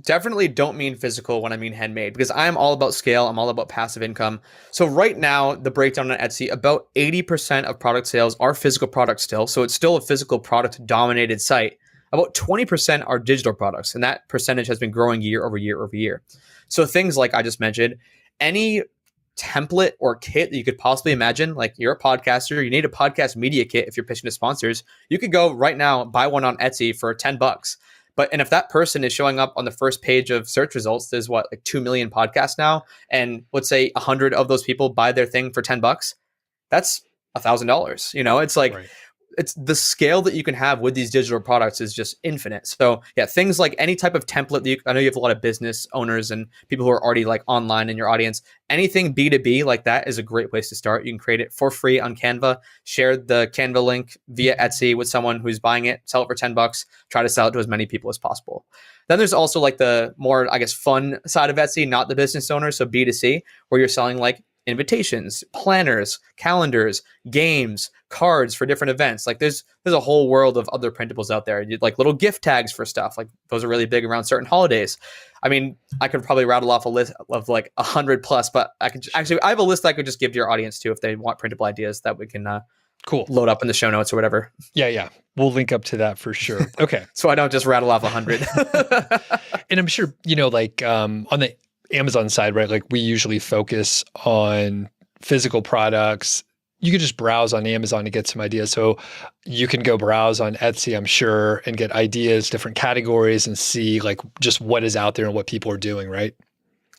definitely don't mean physical when I mean handmade, because I'm all about scale. I'm all about passive income. So right now, the breakdown on Etsy, about 80% of product sales are physical products still. So it's still a physical product dominated site. About 20% are digital products, and that percentage has been growing year over year over year. So things like I just mentioned, any template or kit that you could possibly imagine, like you're a podcaster, you need a podcast media kit if you're pitching to sponsors, you could go right now buy one on Etsy for $10. And if that person is showing up on the first page of search results, there's what, like 2 million podcasts now, and let's say 100 of those people buy their thing for $10, that's $1,000. It's like Right. it's the scale that you can have with these digital products is just infinite. So yeah, things like any type of template that I know you have a lot of business owners and people who are already like online in your audience. Anything B2B like that is a great place to start. You can create it for free on Canva, share the Canva link via Etsy with someone who's buying it, sell it for $10, try to sell it to as many people as possible. Then there's also like the more, I guess, fun side of Etsy, not the business owner. So B2C, where you're selling like invitations, planners, calendars, games, cards for different events. Like there's a whole world of other printables out there. You'd like little gift tags for stuff. Like those are really big around certain holidays. I mean, I could probably rattle off a list of like 100 plus, but I have a list I could just give to your audience too if they want printable ideas that we can Cool. load up in the show notes or whatever. Yeah. We'll link up to that for sure. Okay. So I don't just rattle off 100. And I'm sure, like on the Amazon side, right? Like we usually focus on physical products. You could just browse on Amazon to get some ideas. So you can go browse on Etsy, I'm sure, and get ideas, different categories, and see like just what is out there and what people are doing, right?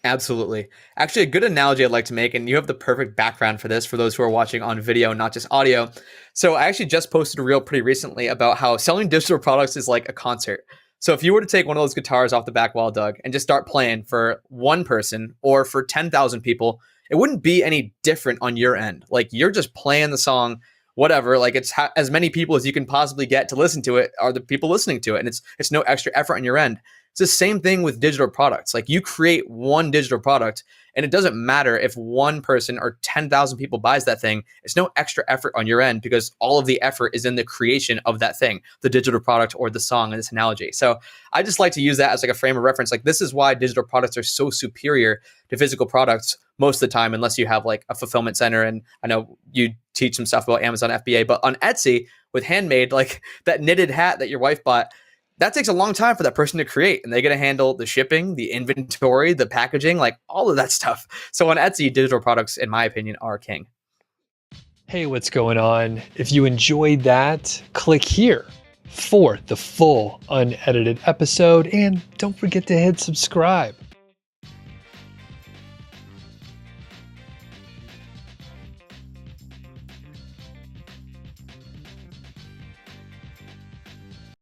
Absolutely. Actually, a good analogy I'd like to make, and you have the perfect background for this for those who are watching on video, not just audio. So I actually just posted a reel pretty recently about how selling digital products is like a concert. So if you were to take one of those guitars off the back wall, Doug, and just start playing for one person or for 10,000 people, it wouldn't be any different on your end. Like you're just playing the song, whatever. Like it's as many people as you can possibly get to listen to it are the people listening to it, and it's no extra effort on your end. It's the same thing with digital products. Like you create one digital product, and it doesn't matter if one person or 10,000 people buys that thing. It's no extra effort on your end because all of the effort is in the creation of that thing, the digital product or the song in this analogy. So I just like to use that as like a frame of reference. Like this is why digital products are so superior to physical products most of the time, unless you have like a fulfillment center. And I know you teach some stuff about Amazon FBA, but on Etsy with handmade, like that knitted hat that your wife bought, that takes a long time for that person to create, and they got to handle the shipping, the inventory, the packaging, like all of that stuff. So on Etsy, digital products, in my opinion, are king. Hey, what's going on? If you enjoyed that, click here for the full unedited episode, and don't forget to hit subscribe.